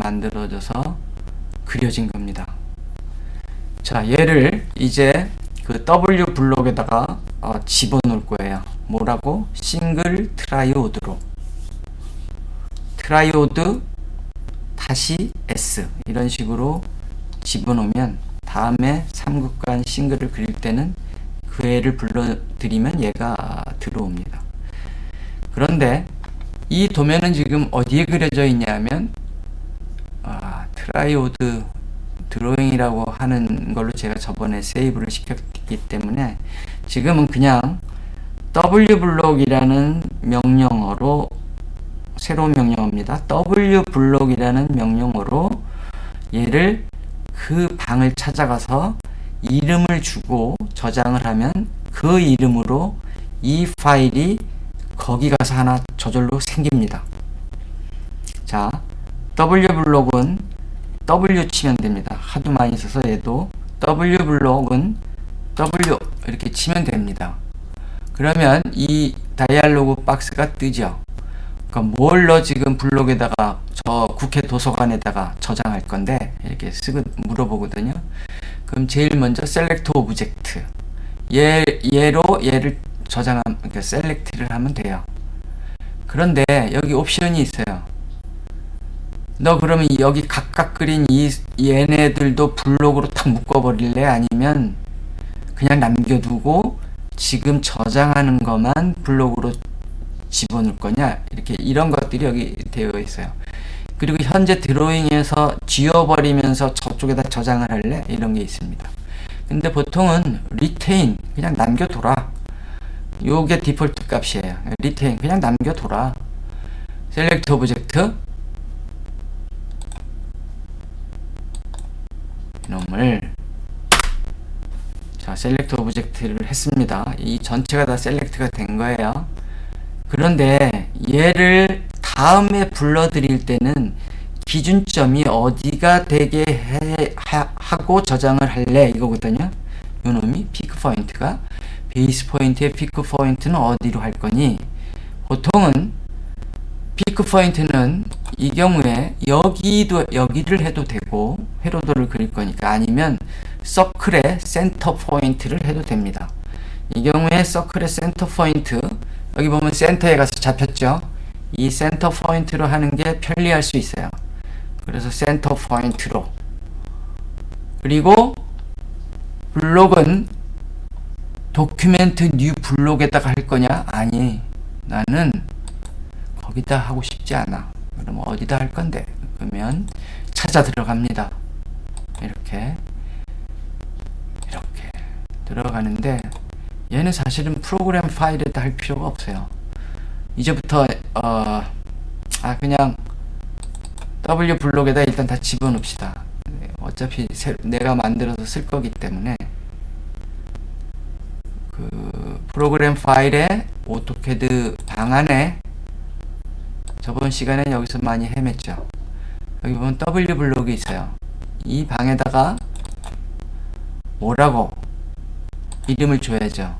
만들어져서 그려진 겁니다. 자, 얘를 이제 그 W 블록에다가 집어넣을 거예요. 뭐라고? 싱글 트라이오드로. 트라이오드 다시 S 이런 식으로 집어넣으면 다음에 삼극간 싱글을 그릴 때는 그 애를 불러들이면 얘가 들어옵니다. 그런데 이 도면은 지금 어디에 그려져 있냐면 트라이오드 드로잉이라고 하는 걸로 제가 저번에 세이브를 시켰기 때문에 지금은 그냥 w블록이라는 명령어로, 새로운 명령어입니다. w블록이라는 명령어로 얘를 그 방을 찾아가서 이름을 주고 저장을 하면 그 이름으로 이 파일이 거기 가서 하나 저절로 생깁니다. 자, w블록은 W 치면 됩니다. 하도 많이 써서 얘도 w블록은 W 이렇게 치면 됩니다. 그러면 이 다이얼로그 박스가 뜨죠. 그러니까 뭘로 지금 블록에다가 저 국회 도서관에다가 저장할 건데 이렇게 물어보거든요. 그럼 제일 먼저 셀렉트 오브젝트, 얘로 얘를 그러니까 셀렉트를 하면 돼요. 그런데 여기 옵션이 있어요. 너 그러면 여기 각각 그린 얘네들도 블록으로 탁 묶어버릴래? 아니면 그냥 남겨두고 지금 저장하는 것만 블록으로 집어넣을 거냐? 이렇게 이런 것들이 여기 되어 있어요. 그리고 현재 드로잉에서 지워버리면서 저쪽에다 저장을 할래? 이런 게 있습니다. 근데 보통은 retain 그냥 남겨둬라. 요게 디폴트 값이에요. retain 그냥 남겨둬라. select object 이놈을 자 select object를 했습니다. 이 전체가 다 select가 된 거예요. 그런데 얘를 다음에 불러드릴 때는 기준점이 어디가 되게 하고 저장을 할래 이거거든요. 요놈이 피크 포인트가 베이스 포인트의 피크 포인트는 어디로 할 거니? 보통은 피크 포인트는 이 경우에 여기를 해도 되고 회로도를 그릴 거니까, 아니면 서클의 센터 포인트를 해도 됩니다. 이 경우에 서클의 센터 포인트, 여기 보면 센터에 가서 잡혔죠. 이 센터 포인트로 하는 게 편리할 수 있어요. 그래서 센터 포인트로. 그리고 블록은 도큐멘트 뉴 블록에다가 할 거냐? 아니, 나는 거기다 하고 싶지 않아. 그럼 어디다 할 건데? 그러면 찾아 들어갑니다. 이렇게 들어가는데 얘는 사실은 프로그램 파일에다 할 필요가 없어요. 이제부터 그냥 W 블록에다 일단 다 집어넣읍시다. 어차피 내가 만들어서 쓸 거기 때문에 그 프로그램 파일에 오토캐드 방 안에 저번 시간에 여기서 많이 헤맸죠. 여기 보면 W 블록이 있어요. 이 방에다가 뭐라고 이름을 줘야죠.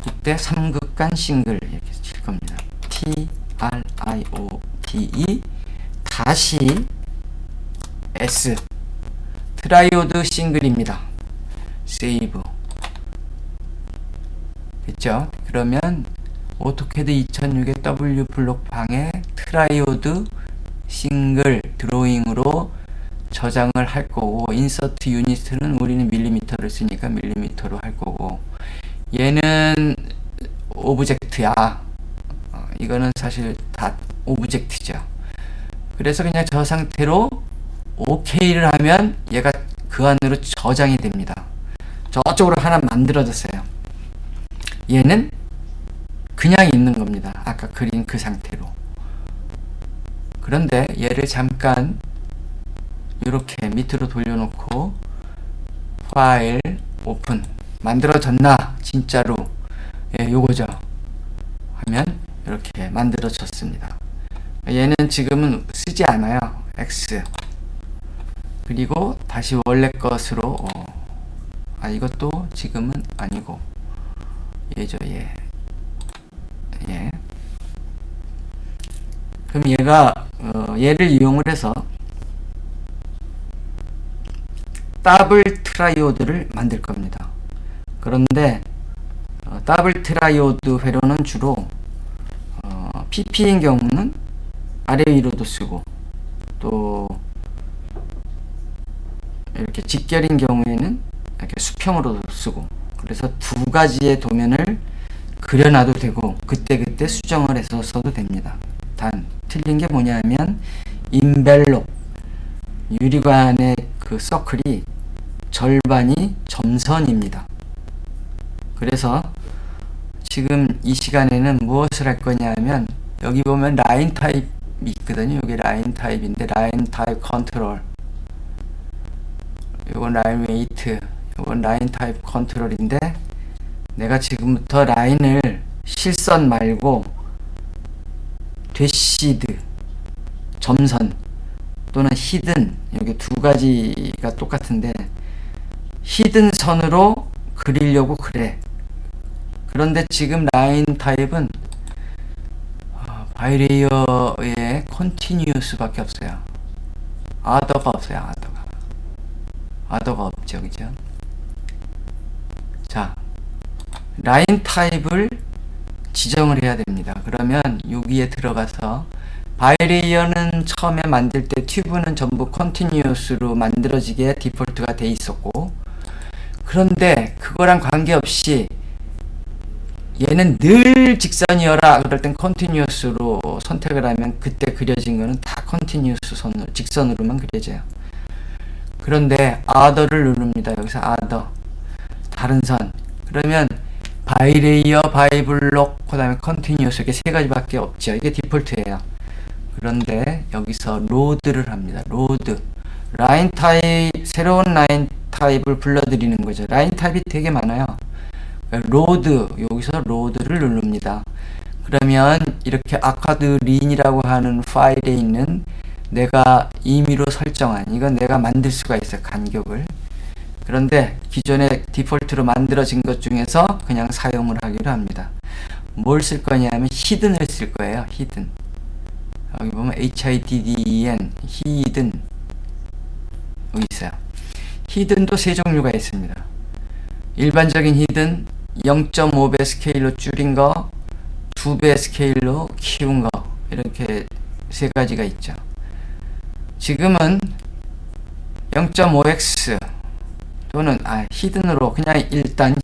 이때 삼극간 싱글 이렇게 칠 겁니다. TRIODE 다시 S 트라이오드 싱글입니다. 세이브 됐죠? 그러면 오토캐드 2006의 W 블록 방에 트라이오드 싱글 드로잉으로 저장을 할 거고, 인서트 유닛은 우리는 밀리미터를 쓰니까 밀리미터로 할 거고, 얘는 오브젝트야. 이거는 사실 다 오브젝트죠. 그래서 그냥 저 상태로 OK를 하면 얘가 그 안으로 저장이 됩니다. 저쪽으로 하나 만들어졌어요. 얘는 그냥 있는 겁니다. 아까 그린 그 상태로. 그런데 얘를 잠깐 이렇게 밑으로 돌려놓고 파일 오픈 만들어졌나 진짜로 요거죠 하면 이렇게 만들어졌습니다. 얘는 지금은 쓰지 않아요. X 그리고 다시 원래 것으로 이것도 지금은 아니고 얘죠. 얘 그럼 얘가 얘를 이용을 해서 더블 트라이오드를 만들 겁니다. 그런데 더블 트라이오드 회로는 주로 PP인 경우는 아래 위로도 쓰고, 또 이렇게 직결인 경우에는 이렇게 수평으로도 쓰고, 그래서 두 가지의 도면을 그려놔도 되고 그때그때 수정을 해서 써도 됩니다. 단 틀린 게 뭐냐면 인벨롭, 유리관의 그 서클이 절반이 점선입니다. 그래서 지금 이 시간에는 무엇을 할 거냐 하면, 여기 보면 라인 타입이 있거든요. 여기 라인 타입인데 라인 타입 컨트롤, 이건 라인 웨이트, 이건 라인 타입 컨트롤인데, 내가 지금부터 라인을 실선 말고 되시드, 점선 또는 히든, 여기 두 가지가 똑같은데 히든 선으로 그리려고 그래. 그런데 지금 라인 타입은 바이레이어의 컨티뉴스 밖에 없어요. 아더가 없어요. 아더가 없죠. 그죠? 자, 라인 타입을 지정을 해야 됩니다. 그러면 여기에 들어가서, 바이레이어는 처음에 만들 때 튜브는 전부 컨티뉴어스로 만들어지게 디폴트가 돼 있었고, 그런데 그거랑 관계없이 얘는 늘 직선이어라 그럴 땐 컨티뉴어스로 선택을 하면 그때 그려진 거는 다 컨티뉴어스 선으로, 직선으로만 그려져요. 그런데 other를 누릅니다. 여기서 other, 다른 선. 그러면 바이레이어, 바이블록, 그 다음에 컨티뉴어스, 이게 세 가지밖에 없죠. 이게 디폴트예요. 그런데 여기서 로드를 합니다. 로드, 라인 타입, 새로운 라인 타입을 불러들이는 거죠. 라인 타입이 되게 많아요. 로드, 여기서 로드를 누릅니다. 그러면 이렇게 아카드린이라고 하는 파일에 있는 내가 임의로 설정한, 이건 내가 만들 수가 있어요. 간격을. 그런데 기존에 디폴트로 만들어진 것 중에서 그냥 사용을 하기로 합니다. 뭘 쓸 거냐면 히든을 쓸 거예요. 히든. 여기 보면 HIDDEN, 히든 여기 있어요. 히든도 세 종류가 있습니다. 일반적인 히든, 0.5배 스케일로 줄인 거, 2배 스케일로 키운 거, 이렇게 세 가지가 있죠. 지금은 0.5x 또는 히든으로 그냥 일단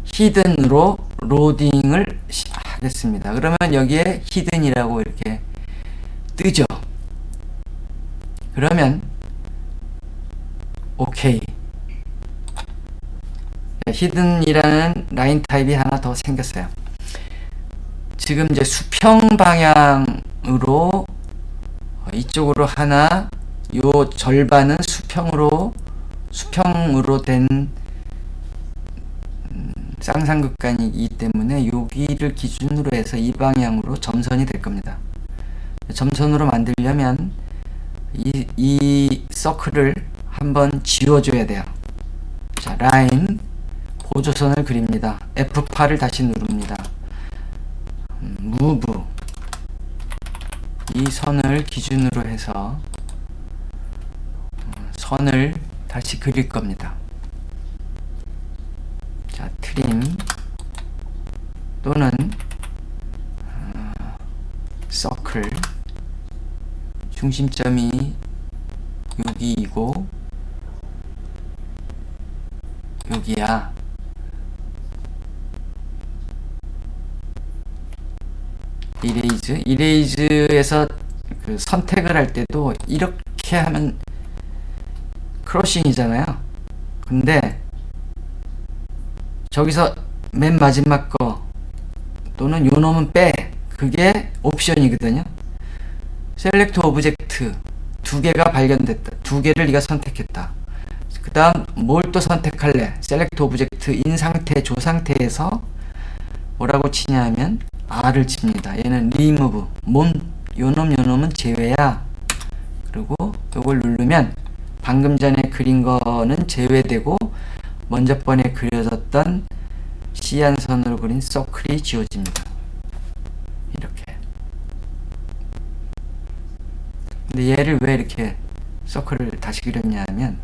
히든으로 로딩을 하겠습니다. 그러면 여기에 히든이라고 이렇게 뜨죠. 그러면 오케이. 히든이라는 라인 타입이 하나 더 생겼어요. 지금 이제 수평 방향으로 이쪽으로 하나, 요 절반은 수평으로 된 쌍삼각관이기 때문에 여기를 기준으로 해서 이 방향으로 점선이 될 겁니다. 점선으로 만들려면 이 서클을 한번 지워줘야 돼요. 자, 라인 보조선을 그립니다. F8을 다시 누릅니다. 무브, 이 선을 기준으로 해서 선을 다시 그릴 겁니다. 자, 트림 또는 서클, 중심점이 여기이고 여기야. 이레이즈에서 그 선택을 할 때도 이렇게 하면 크로싱이잖아요. 근데 저기서 맨 마지막 거 또는 요 놈은 빼, 그게 옵션이거든요. 셀렉트 오브젝트 두 개가 발견됐다. 두 개를 네가 선택했다. 그 다음 뭘 또 선택할래? 셀렉트 오브젝트 인 상태, 조 상태에서 뭐라고 치냐 하면 R을 칩니다. 얘는 remove, 요놈은 제외야. 그리고 요걸 누르면 방금 전에 그린 거는 제외되고 먼저 번에 그려졌던 씨안선으로 그린 서클이 지워집니다. 이렇게. 근데 얘를 왜 이렇게 서클을 다시 그렸냐 하면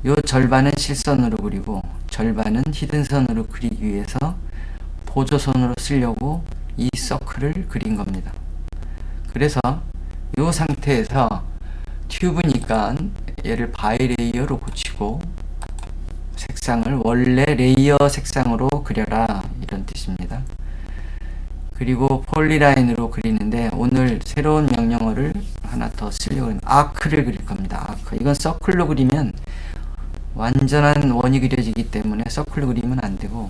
요 절반은 실선으로 그리고 절반은 히든선으로 그리기 위해서 보조선으로 쓰려고 이 서클을 그린 겁니다. 그래서 요 상태에서 튜브니까 얘를 바이레이어로 고치고 색상을 원래 레이어 색상으로 그려라, 이런 뜻입니다. 그리고 폴리라인으로 그리는데 오늘 새로운 명령어를 하나 더 쓰려고 합니다. 아크를 그릴 겁니다. 아크. 이건 서클로 그리면 완전한 원이 그려지기 때문에 서클로 그리면 안 되고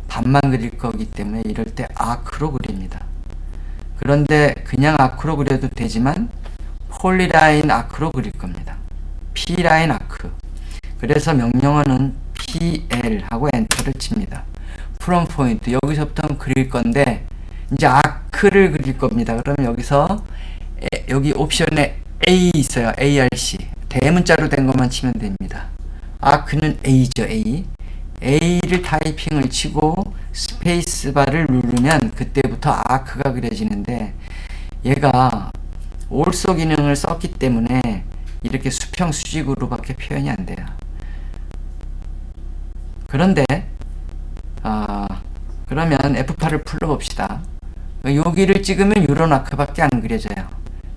반만 그릴 거기 때문에 이럴 때 아크로 그립니다. 그런데 그냥 아크로 그려도 되지만 폴리라인 아크로 그릴 겁니다. P라인 아크. 그래서 명령어는 PL 하고 엔터를 칩니다. from 포인트. 여기서부터 그릴 건데 이제 아크를 그릴 겁니다. 그러면 여기서 여기 옵션에 A 있어요. ARC. 대문자로 된 것만 치면 됩니다. 아크는 A죠. A를 타이핑을 치고 스페이스바를 누르면 그때부터 아크가 그려지는데 얘가 also 기능을 썼기 때문에 이렇게 수평 수직으로 밖에 표현이 안 돼요. 그런데 그러면 F8을 풀러봅시다. 여기를 찍으면 이런 아크밖에 안 그려져요.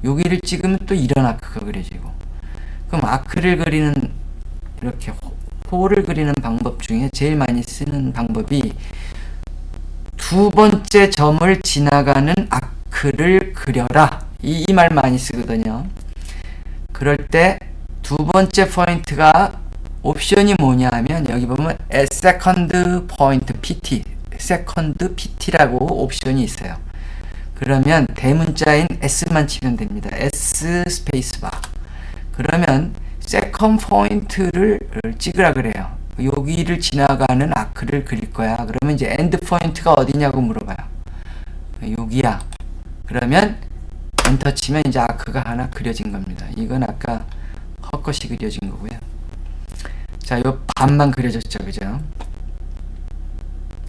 여기를 찍으면 또 이런 아크가 그려지고. 그럼 아크를 그리는, 이렇게 홀을 그리는 방법 중에 제일 많이 쓰는 방법이 두 번째 점을 지나가는 아크를 그려라, 이 말 많이 쓰거든요. 그럴 때 두 번째 포인트가 옵션이 뭐냐 하면 여기 보면 second point PT, second PT라고 옵션이 있어요. 그러면 대문자인 S만 치면 됩니다. S 스페이스바. 그러면 second point를 찍으라 그래요. 여기를 지나가는 아크를 그릴 거야. 그러면 이제 end point가 어디냐고 물어봐요. 여기야. 그러면 엔터 치면 이제 아크가 하나 그려진 겁니다. 이건 아까 헛것이 그려진 거고요. 자, 요 반만 그려졌죠, 그죠?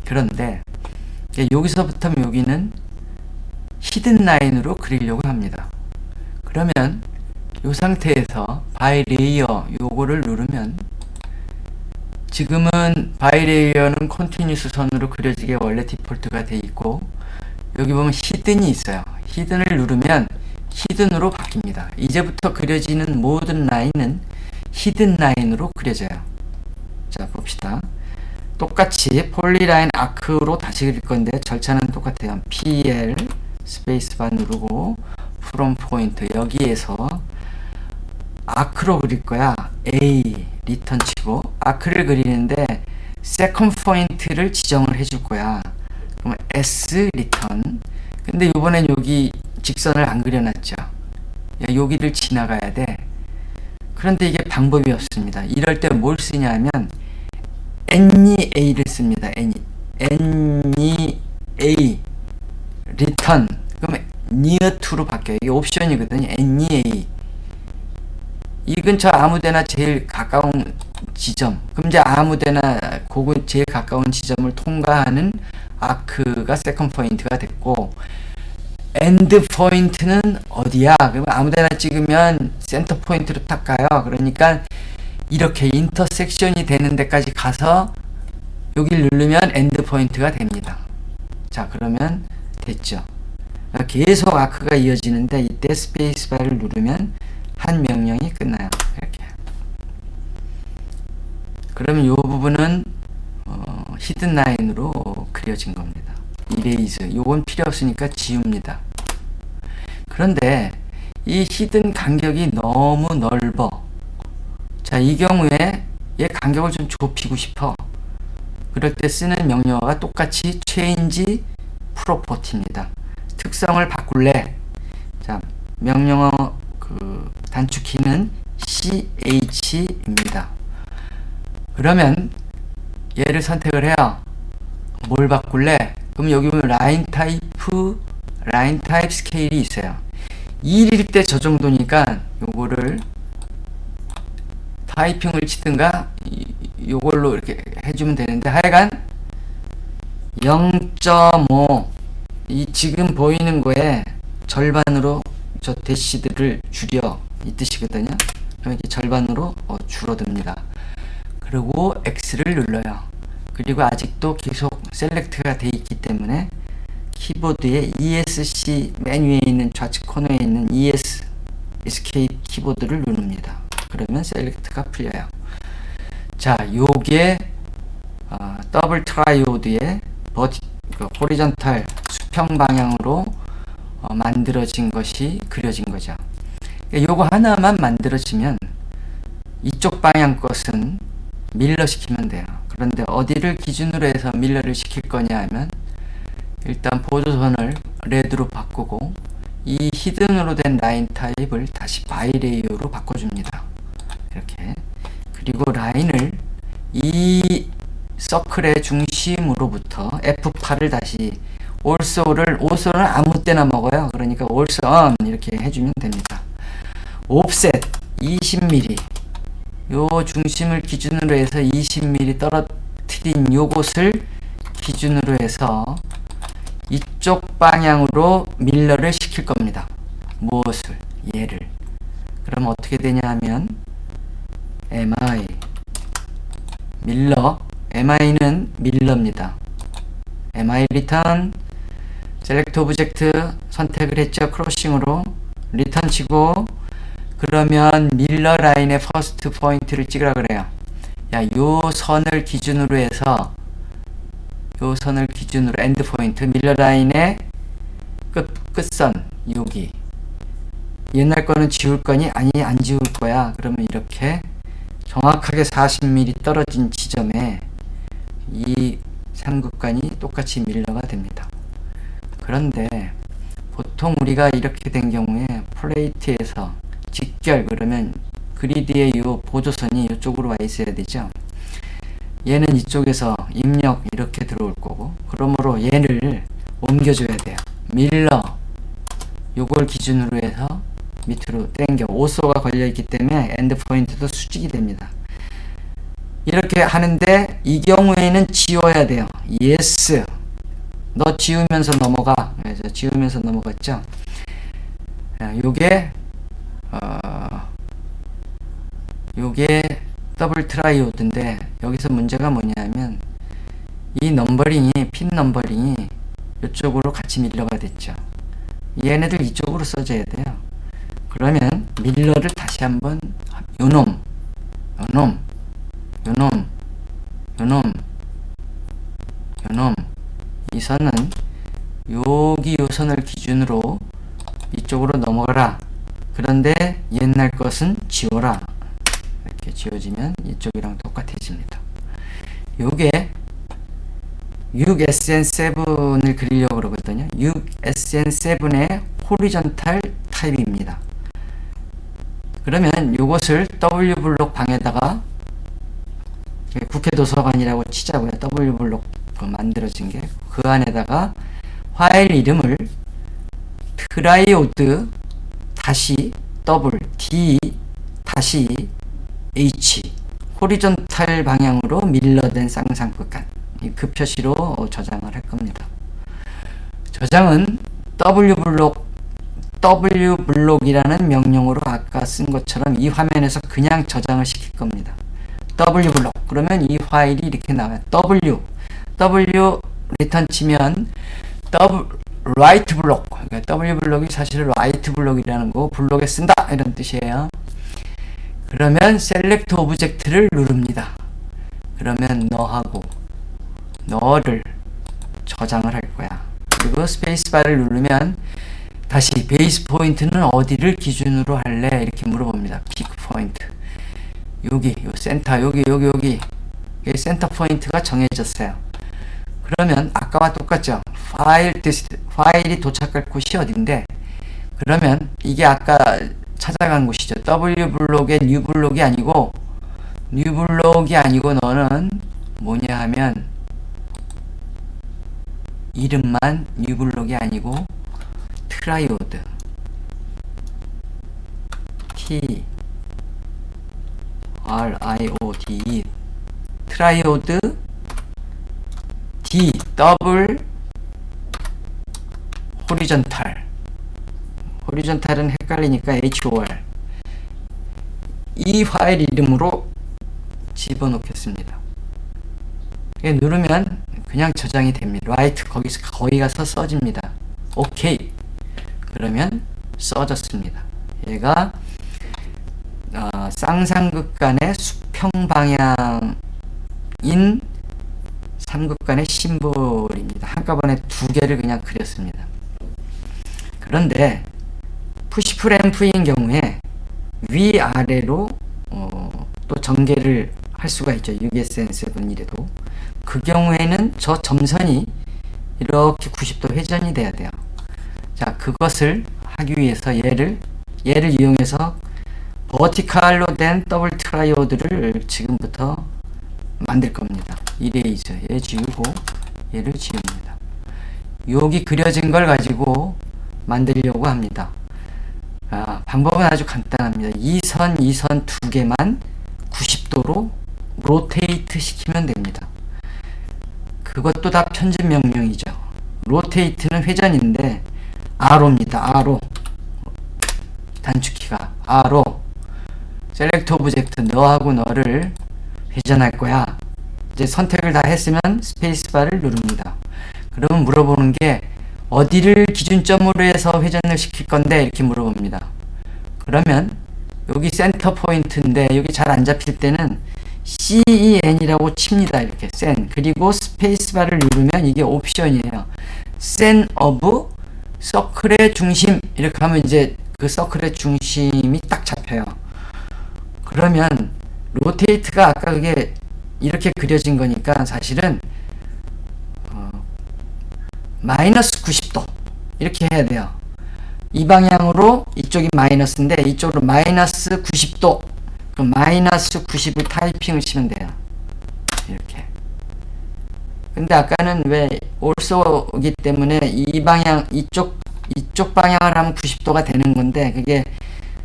그런데 여기서부터 여기는 히든 라인으로 그리려고 합니다. 그러면 요 상태에서 바이 레이어 요거를 누르면 지금은 바이 레이어는 컨티뉴스 선으로 그려지게 원래 디폴트가 돼 있고 여기 보면 히든이 있어요. 히든을 누르면 히든으로 바뀝니다. 이제부터 그려지는 모든 라인은 히든 라인으로 그려져요. 자, 봅시다. 똑같이 폴리라인 아크로 다시 그릴 건데 절차는 똑같아요. PL 스페이스바 누르고 from 포인트 여기에서 아크로 그릴 거야. A 리턴 치고 아크를 그리는데 세컨드 포인트를 지정을 해줄 거야. 그러면 S 리턴. 근데 이번엔 여기 직선을 안 그려놨죠. 여기를 지나가야 돼. 그런데 이게 방법이 없습니다. 이럴 때 뭘 쓰냐면 NEA를 씁니다. NEA 리턴. 그러면 near to로 바뀌어요. 이게 옵션이거든요. NEA. 이 근처 아무데나 제일 가까운 지점. 그럼 이제 아무데나 그곳 제일 가까운 지점을 통과하는 아크가 세컨드 포인트가 됐고 엔드 포인트는 어디야? 그러면 아무데나 찍으면 센터 포인트로 딱 가요. 그러니까 이렇게 인터섹션이 되는 데까지 가서 여기를 누르면 엔드 포인트가 됩니다. 자, 그러면 됐죠. 계속 아크가 이어지는데 이때 스페이스바를 누르면 한 명령이 끝나요. 이렇게. 그러면 이 부분은 히든 라인으로 그려진 겁니다. 이레이즈. 요건 필요 없으니까 지웁니다. 그런데 이 히든 간격이 너무 넓어. 자, 이 경우에 얘 간격을 좀 좁히고 싶어. 그럴 때 쓰는 명령어가 똑같이 change property입니다. 특성을 바꿀래. 자, 명령어 단축키는 CH입니다. 그러면 얘를 선택을 해요. 뭘 바꿀래? 그럼 여기 보면 라인 타입 스케일이 있어요. 1일 때 저 정도니까 요거를 타이핑을 치든가 요걸로 이렇게 해주면 되는데 하여간 0.5 이 지금 보이는 거에 절반으로 저 대시들을 줄여 이 뜻이거든요. 그럼 이렇게 절반으로 줄어듭니다. 그리고 X를 눌러요. 그리고 아직도 계속 셀렉트가 돼 있기 때문에 키보드에 ESC 메뉴에 있는 좌측 코너에 있는 ES Escape 키보드를 누릅니다. 그러면 셀렉트가 풀려요. 자, 요게 더블 트라이오드의 호리전탈 수평 방향으로 만들어진 것이 그려진 거죠. 요거 하나만 만들어지면 이쪽 방향 것은 밀러 시키면 돼요. 그런데 어디를 기준으로 해서 밀러를 시킬 거냐 하면 일단 보조선을 레드로 바꾸고 이 히든으로 된 라인 타입을 다시 바이레이어로 바꿔줍니다. 이렇게. 그리고 라인을 이 서클의 중심으로부터 F8을 다시 also를 아무 때나 먹어요. 그러니까 also on 이렇게 해주면 됩니다. offset 20mm 요 중심을 기준으로 해서 20mm 떨어뜨린 요것을 기준으로 해서 이쪽 방향으로 밀러를 시킬 겁니다. 무엇을? 얘를. 그럼 어떻게 되냐 하면 MI 밀러 MI는 밀러입니다. MI 리턴 셀렉트 오브젝트 선택을 했죠. 크로싱으로 리턴 치고 그러면 밀러 라인의 퍼스트 포인트를 찍으라 그래요. 야, 요 선을 기준으로 해서 요 선을 기준으로 엔드 포인트 밀러 라인의 끝선 여기. 옛날 거는 지울 거니? 아니, 안 지울 거야. 그러면 이렇게 정확하게 40mm 떨어진 지점에 이 삼극관이 똑같이 밀러가 됩니다. 그런데 보통 우리가 이렇게 된 경우에 플레이트에서 직결 그러면 그리드의 이 보조선이 이쪽으로 와 있어야 되죠. 얘는 이쪽에서 입력 이렇게 들어올 거고, 그러므로 얘를 옮겨줘야 돼요. 밀러 요걸 기준으로 해서 밑으로 당겨 오소가 걸려있기 때문에 엔드 포인트도 수직이 됩니다. 이렇게 하는데 이 경우에는 지워야 돼요. yes 너 지우면서 넘어가. 그래서 지우면서 넘어갔죠. 요게 더블 트라이오드인데 여기서 문제가 뭐냐면 이 넘버링이 핀 넘버링이 이쪽으로 같이 밀러가 됐죠. 얘네들 이쪽으로 써줘야 돼요. 그러면 밀러를 다시 한번 요놈 이 선은 여기 요 선을 기준으로 이쪽으로 넘어가라. 그런데 옛날 것은 지워라. 이렇게 지워지면 이쪽이랑 똑같아집니다. 요게 6SN7을 그리려고 그러거든요. 6SN7의 호리전탈 타입입니다. 그러면 요것을 W블록 방에다가 국회 도서관이라고 치자고요. W블록 만들어진 게 그 안에다가 파일 이름을 트라이오드 다시 더블 D 다시 H 호리전탈 방향으로 밀러된 쌍쌍극한 그 표시로 저장을 할 겁니다. 저장은 W블록이라는 명령으로 아까 쓴 것처럼 이 화면에서 그냥 저장을 시킬 겁니다. W블록 그러면 이 파일이 이렇게 나와요. W 리턴 치면 라이트 블록, 그러니까 W블록이 사실은 라이트 블록이라는 거 블록에 쓴다 이런 뜻이에요. 그러면 셀렉트 오브젝트를 누릅니다. 그러면 너를 저장을 할 거야. 그리고 스페이스바를 누르면 다시 베이스 포인트는 어디를 기준으로 할래? 이렇게 물어봅니다. 피크 포인트 여기 요 센터 여기 센터 포인트가 정해졌어요. 그러면 아까와 똑같죠. 파일이 도착할 곳이 어딘데, 그러면 이게 아까 찾아간 곳이죠. W블록의 뉴블록이 아니고 너는 뭐냐 하면 이름만 뉴블록이 아니고 트라이오드 TRIODE 트라이오드 D 더블 호리존탈은 헷갈리니까 HOR. 이 파일 이름으로 집어넣겠습니다. 누르면 그냥 저장이 됩니다. 라이트 거기 가서 써집니다. 오케이. 그러면 써졌습니다. 얘가 쌍삼극간의 수평 방향인 삼극간의 심볼입니다. 한꺼번에 두 개를 그냥 그렸습니다. 그런데 푸시풀 앰프인 경우에 위아래로 또 전개를 할 수가 있죠. USN7이라도. 그 경우에는 저 점선이 이렇게 90도 회전이 돼야 돼요. 자, 그것을 하기 위해서 얘를 이용해서 버티칼로 된 더블 트라이오드를 지금부터 만들 겁니다. 이레이저 얘 지우고 얘를 지웁니다. 여기 그려진 걸 가지고 만들려고 합니다. 방법은 아주 간단합니다. 이 선 두 개만 90도로 로테이트 시키면 됩니다. 그것도 다 편집 명령이죠. 로테이트는 회전인데 R호입니다. R호. 단축키가 R호. 셀렉트 오브젝트 너하고 너를 회전할 거야. 이제 선택을 다 했으면 스페이스바를 누릅니다. 그러면 물어보는 게 어디를 기준점으로 해서 회전을 시킬 건데 이렇게 물어봅니다. 그러면 여기 센터 포인트인데 여기 잘 안 잡힐 때는 CEN이라고 칩니다. 이렇게 센. 그리고 스페이스바를 누르면 이게 옵션이에요. 센 오브 서클의 중심 이렇게 하면 이제 그 서클의 중심이 딱 잡혀요. 그러면 로테이트가 아까 그게 이렇게 그려진 거니까 사실은 마이너스 90도 이렇게 해야 돼요. 이 방향으로 이쪽이 마이너스인데 이쪽으로 마이너스 90도. 그럼 마이너스 90을 타이핑을 치면 돼요. 이렇게. 근데 아까는 왜 올소이기 때문에 이 방향 이쪽 방향을 하면 90도가 되는 건데 그게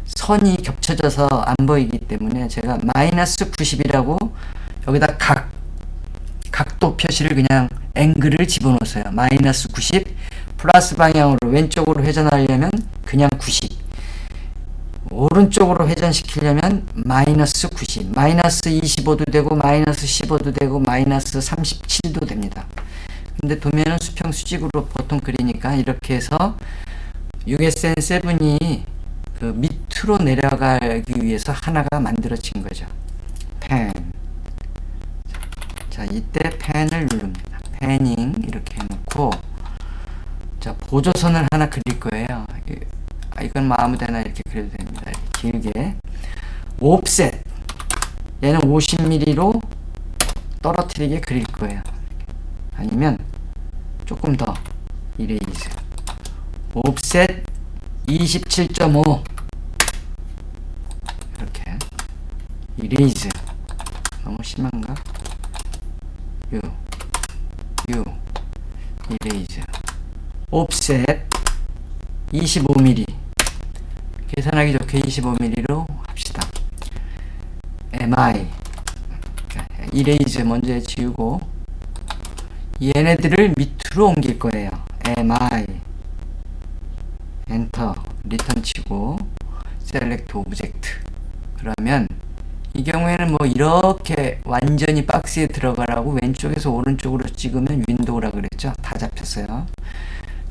선이 겹쳐져서 안 보이기 때문에 제가 마이너스 90이라고 여기다 각도 표시를 그냥 앵글을 집어넣었어요. 마이너스 90 플러스 방향으로 왼쪽으로 회전하려면 그냥 90 오른쪽으로 회전시키려면 마이너스 90 마이너스 25도 되고 마이너스 15도 되고 마이너스 37도 됩니다. 근데 도면은 수평 수직으로 보통 그리니까 이렇게 해서 USN7이 그 밑으로 내려가기 위해서 하나가 만들어진 거죠. 펜. 자, 이때 펜을 누릅니다. 패닝 이렇게 해놓고 자, 보조선을 하나 그릴 거예요. 이건 뭐 아무데나 이렇게 그려도 됩니다. 이렇게 길게. 옵셋. 얘는 50mm로 떨어뜨리게 그릴 거예요. 아니면 조금 더 이레이즈. 옵셋 27.5 이렇게 이레이즈. 너무 심한가? 이레이즈. 옵셋 25mm. 계산하기 좋게 25mm로 합시다. MI. 이레이즈 먼저 지우고 얘네들을 밑으로 옮길 거예요. MI. 엔터. 리턴 치고 셀렉트 오브젝트. 그러면 이 경우에는 뭐 이렇게 완전히 박스에 들어가라고 왼쪽에서 오른쪽으로 찍으면 윈도우라 그랬죠. 다 잡혔어요.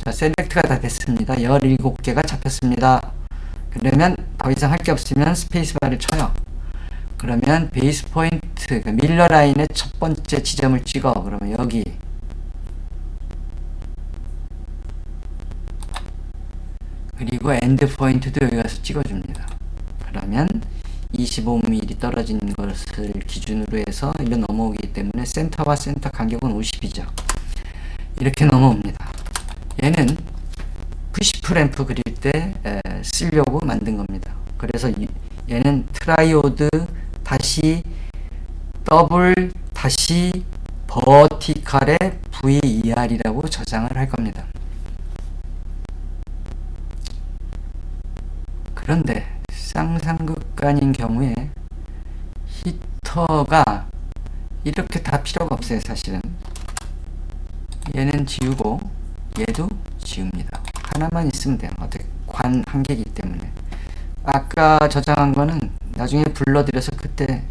자, 셀렉트가 다 됐습니다. 17개가 잡혔습니다. 그러면 더 이상 할 게 없으면 스페이스바를 쳐요. 그러면 베이스 포인트, 그러니까 밀러 라인의 첫 번째 지점을 찍어. 그러면 여기. 그리고 엔드 포인트도 여기 가서 찍어줍니다. 그러면 25mm 떨어진 것을 기준으로 해서 이로 넘어오기 때문에 센터와 센터 간격은 50이죠. 이렇게 넘어옵니다. 얘는 푸시풀 앰프 그릴 때 쓰려고 만든 겁니다. 그래서 얘는 트라이오드 다시 더블 다시 버티칼의 VER이라고 저장을 할 겁니다. 그런데 쌍삼극간인 경우에 히터가 이렇게 다 필요가 없어요. 사실은 얘는 지우고 얘도 지웁니다. 하나만 있으면 돼요. 어떻게 관 한 개이기 때문에 아까 저장한 거는 나중에 불러들여서 그때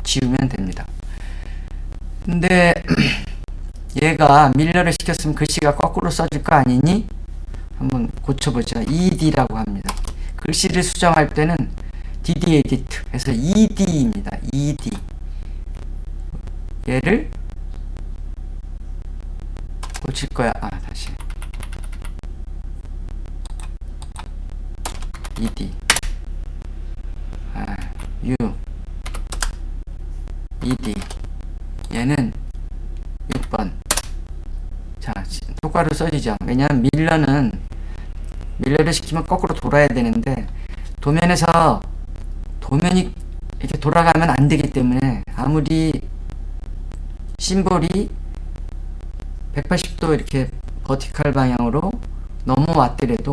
지우면 됩니다. 근데 얘가 밀러를 시켰으면 글씨가 거꾸로 써질 거 아니니? 한번 고쳐보죠. ed라고 합니다. 글씨를 수정할 때는 dd edit 해서 ed입니다. ed. 얘를 고칠 거야. 다시 ed u ed 얘는 6번. 자, 똑바로 써지죠. 왜냐하면 밀러를 시키면 거꾸로 돌아야 되는데 도면이 이렇게 돌아가면 안 되기 때문에 아무리 심볼이 180도 이렇게 버티칼 방향으로 넘어왔더라도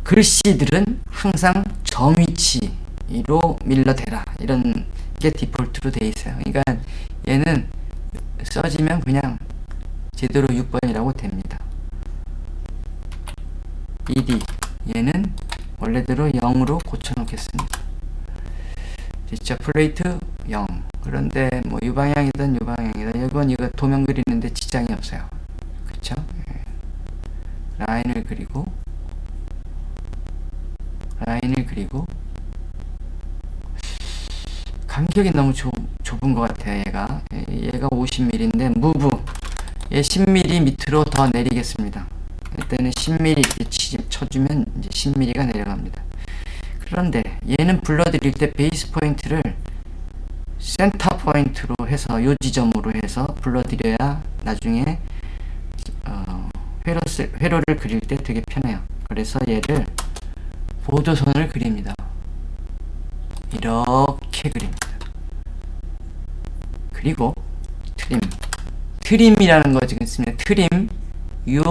글씨들은 항상 정위치로 밀러대라, 이런 게 디폴트로 돼 있어요. 그러니까 얘는 써지면 그냥 제대로 6번이라고 됩니다. ed 얘는 원래대로 0으로 고쳐놓겠습니다. 디스차 플레이트 0. 그런데 뭐 U방향이든 이건 이거 도면 그리는데 지장이 없어요. 그쵸? 라인을 그리고 간격이 너무 좁은 것 같아요. 얘가 50mm인데 무브 얘 10mm 밑으로 더 내리겠습니다. 이때는 10mm 이렇게 쳐주면 이제 10mm가 내려갑니다. 그런데 얘는 불러드릴 때 베이스 포인트를 센터 포인트로 해서 요 지점으로 해서 불러드려야 나중에 회로를 그릴 때 되게 편해요. 그래서 얘를 보도선을 그립니다. 이렇게 그립니다. 그리고 트림이라는 거 지금 있습니다. 트림 요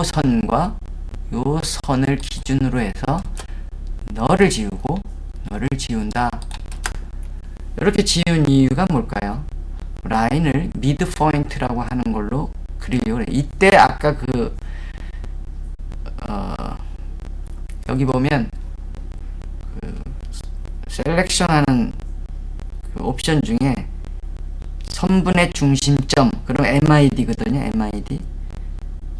선과 요 선을 기준으로 해서 너를 지운다. 이렇게 지운 이유가 뭘까요? 라인을 미드 포인트라고 하는 걸로 그리려고 해요. 이때 아까 여기 보면 셀렉션 하는 옵션 중에 선분의 중심점, 그럼 MID거든요. MID.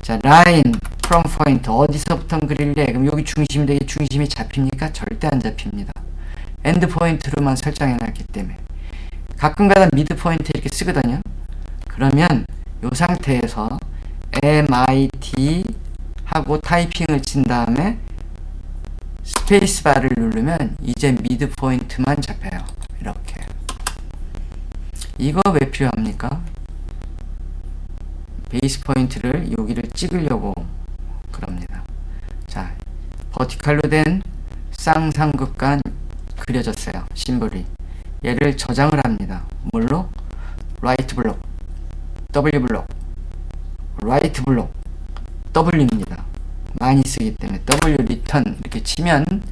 자, 라인 from point 어디서부터 그릴래? 그럼 여기 중심이 되게 중심이 잡힙니까? 절대 안 잡힙니다. 엔드 포인트로만 설정해 놨기 때문에. 가끔가다 미드 포인트 이렇게 쓰거든요. 그러면 이 상태에서 MIT 하고 타이핑을 친 다음에 스페이스바를 누르면 이제 미드 포인트만 잡혀요. 이렇게. 이거 왜 필요합니까? 베이스 포인트를 여기를 찍으려고 그럽니다. 자, 버티칼로 된 쌍삼각관 그려졌어요. 심볼이. 얘를 저장을 합니다. 뭘로? 라이트 블록, W 블록, 라이트 블록, W입니다. 많이 쓰기 때문에 W 리턴 이렇게 치면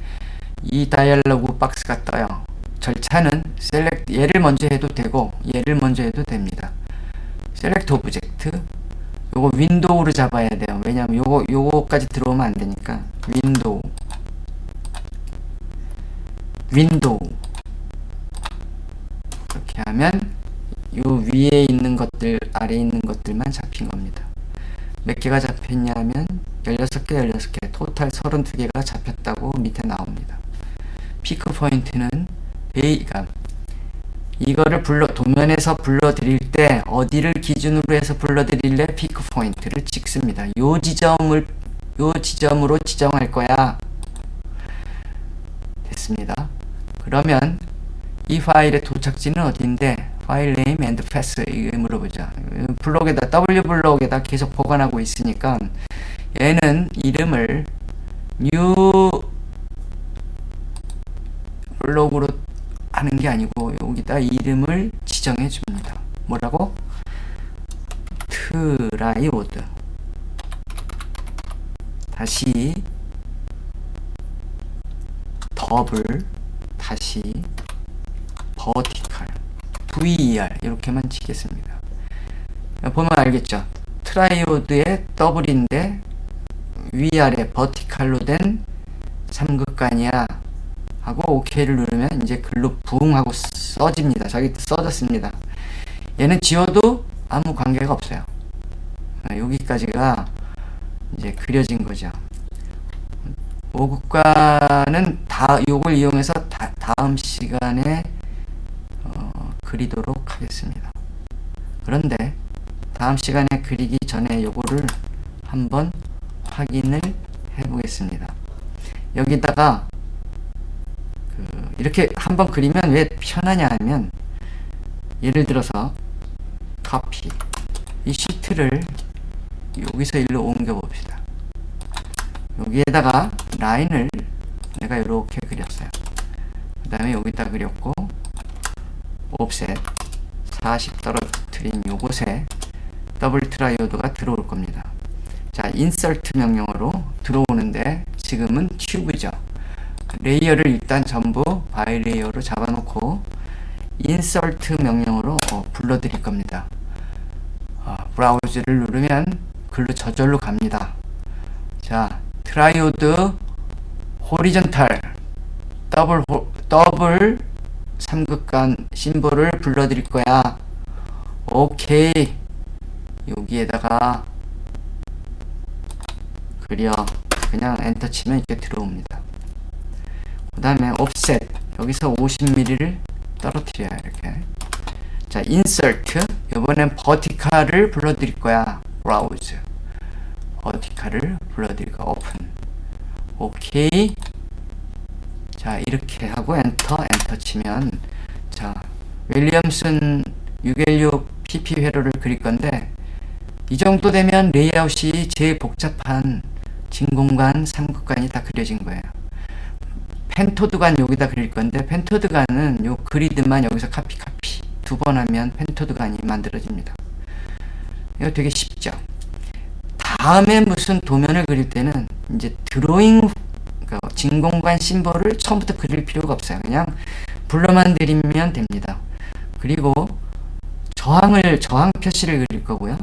이 다이얼로그 박스가 떠요. 절차는 셀렉트, 얘를 먼저 해도 되고 얘를 먼저 해도 됩니다. 셀렉트 오브젝트, 요거 윈도우로 잡아야 돼요. 왜냐면 요거까지 들어오면 안 되니까 윈도우 이렇게 하면 요 위에 있는 것들, 아래에 있는 것들만 잡힌 겁니다. 몇 개가 잡혔냐면 16개 토탈 32개가 잡혔다고 밑에 나옵니다. 피크 포인트는 이거를 도면에서 불러드릴 때 어디를 기준으로 해서 불러드릴래? 피크 포인트를 찍습니다. 요 지점으로 지정할 거야. 됐습니다. 그러면 이 파일의 도착지는 어딘데? 파일 네임 앤드 패스 이거 물어보자. 블록에다 W 블록에다 계속 보관하고 있으니까 얘는 이름을 new 블록으로 하는 게 아니고 여기다 이름을 지정해 줍니다. 뭐라고? 트라이오드. 다시 더블, 다시 버티칼, VER 이렇게만 치겠습니다. 보면 알겠죠? 트라이오드의 더블인데 위아래 버티칼로 된 삼극간이야 하고 OK를 누르면 이제 글로 붕 하고 써집니다. 저기 써졌습니다. 얘는 지워도 아무 관계가 없어요. 여기까지가 이제 그려진 거죠. 오극과는 요걸 이용해서 다음 시간에 그리도록 하겠습니다. 그런데 다음 시간에 그리기 전에 요거를 한번 확인을 해 보겠습니다. 여기다가 이렇게 한번 그리면 왜 편하냐 하면, 예를 들어서 카피, 이 시트를 여기서 일로 옮겨 봅시다. 여기에다가 라인을 내가 이렇게 그렸어요. 그 다음에 여기다 그렸고, 옵셋 40 떨어뜨린 요곳에 더블 트라이오드가 들어올 겁니다. 자, 인서트 명령어로 들어오는데 지금은 큐브죠. 레이어를 일단 전부 바이 레이어로 잡아놓고 인서트 명령어로 불러드릴 겁니다. 브라우즈를 누르면 글로 저절로 갑니다. 자, 트라이오드 호리존탈 더블 삼극간 심볼을 불러드릴 거야. 오케이. 여기에다가 그려. 그냥 엔터 치면 이렇게 들어옵니다. 그 다음에 옵셋, 여기서 50mm를 떨어뜨려요. 이렇게. 자, 인서트, 이번엔 버티칼을 불러드릴 거야. 브라우즈, 버티칼을 불러드릴 거야. 오픈. 오케이. 자, 이렇게 하고 엔터 치면, 자, 윌리엄슨 616 PP 회로를 그릴 건데, 이 정도 되면 레이아웃이 제일 복잡한 진공관, 삼극관이 다 그려진 거예요. 펜토드관 여기다 그릴 건데, 펜토드관은 요 그리드만 여기서 카피 두 번 하면 펜토드관이 만들어집니다. 이거 되게 쉽죠. 다음에 무슨 도면을 그릴 때는 이제 드로잉, 진공관 심볼을 처음부터 그릴 필요가 없어요. 그냥 불러만 드리면 됩니다. 그리고 저항 표시를 그릴 거고요.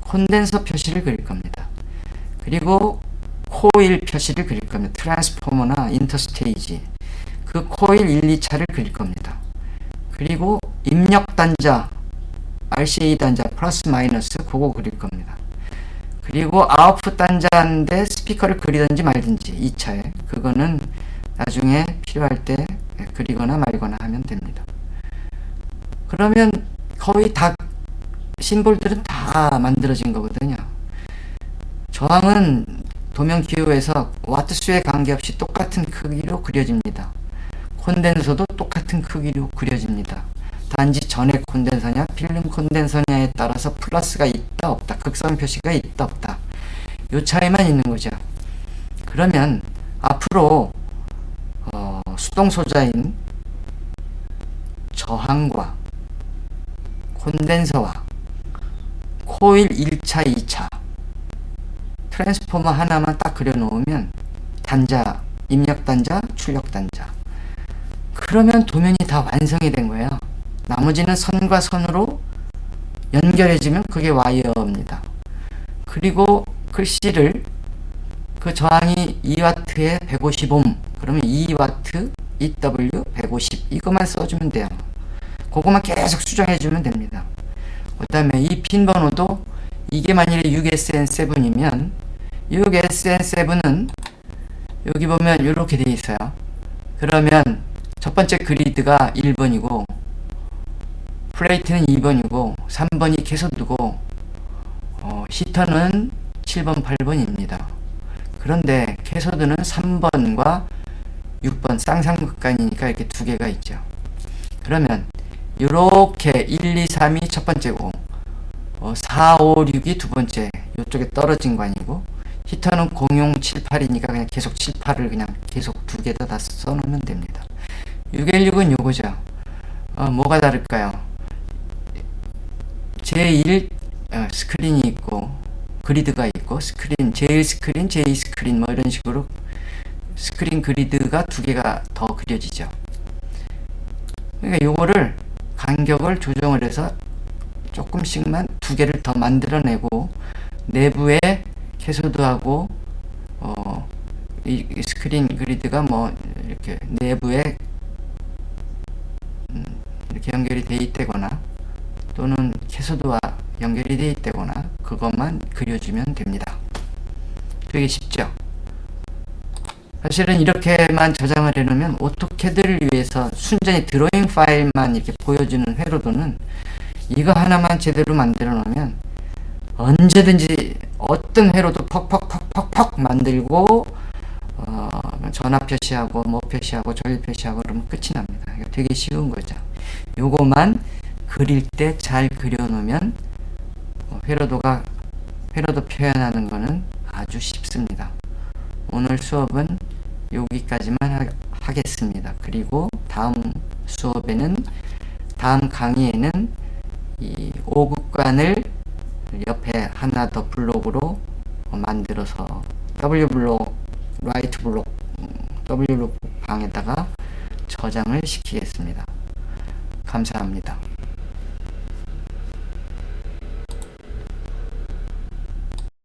콘덴서 표시를 그릴 겁니다. 그리고 코일 표시를 그릴 겁니다. 트랜스포머나 인터스테이지, 그 코일 1, 2차를 그릴 겁니다. 그리고 입력 단자, RCA 단자 플러스 마이너스 그거 그릴 겁니다. 그리고 아웃풋 단자인데 스피커를 그리든지 말든지 2차에, 그거는 나중에 필요할 때 그리거나 말거나 하면 됩니다. 그러면 거의 다 심볼들은 다 만들어진 거거든요. 저항은 도면 기호에서 와트수에 관계없이 똑같은 크기로 그려집니다. 콘덴서도 똑같은 크기로 그려집니다. 단지 전액 콘덴서냐 필름 콘덴서냐에 따라서 플러스가 있다 없다, 극선 표시가 있다 없다, 요 차이만 있는 거죠. 그러면 앞으로 수동 소자인 저항과 콘덴서와 코일 1차, 2차 트랜스포머 하나만 딱 그려 놓으면 단자, 입력 단자, 출력 단자, 그러면 도면이 다 완성이 된 거예요. 나머지는 선과 선으로 연결해지면 그게 와이어입니다. 그리고 글씨를, 그 저항이 2W에 150옴, 그러면 2W, EW 150, 이것만 써주면 돼요. 그것만 계속 수정해주면 됩니다. 그 다음에 이 핀 번호도, 이게 만일에 6SN7이면 6SN7은 여기 보면 이렇게 되어 있어요. 그러면 첫 번째 그리드가 1번이고 플레이트는 2번이고 3번이 캐소드고 히터는 7번, 8번입니다. 그런데 캐소드는 3번과 6번 쌍삼극간이니까 이렇게 두 개가 있죠. 그러면 이렇게 1, 2, 3이 첫 번째고 4, 5, 6이 두 번째, 이쪽에 떨어진 관이고, 히터는 공용 7, 8이니까 그냥 계속 7, 8을 그냥 계속 두 개 다 써놓으면 됩니다. 616은 요거죠. 뭐가 다를까요? 제1 스크린이 있고 그리드가 있고, 스크린, 제1 스크린, 제2 스크린 뭐 이런 식으로 스크린 그리드가 두 개가 더 그려지죠. 그러니까 요거를 간격을 조정을 해서 조금씩만 두 개를 더 만들어내고, 내부에 캐소드하고 이 스크린 그리드가 뭐 이렇게 내부에 이렇게 연결이 돼 있다거나 또는 캐서드와 연결이 돼 있다거나 그것만 그려주면 됩니다. 되게 쉽죠? 사실은 이렇게만 저장을 해놓으면 오토캐드를 위해서 순전히 드로잉 파일만 이렇게 보여주는 회로도는 이거 하나만 제대로 만들어 놓으면 언제든지 어떤 회로도 퍽퍽퍽퍽퍽 만들고 전압 표시하고 뭐 표시하고 전류 표시하고 그러면 끝이 납니다. 되게 쉬운 거죠. 요거만 그릴 때 잘 그려 놓으면 회로도 표현하는 거는 아주 쉽습니다. 오늘 수업은 여기까지만 하겠습니다. 그리고 다음 수업에는 다음 강의에는 이 5국간을 옆에 하나 더 블록으로 만들어서 W블록, 라이트블록, W블록 방에다가 저장을 시키겠습니다. 감사합니다.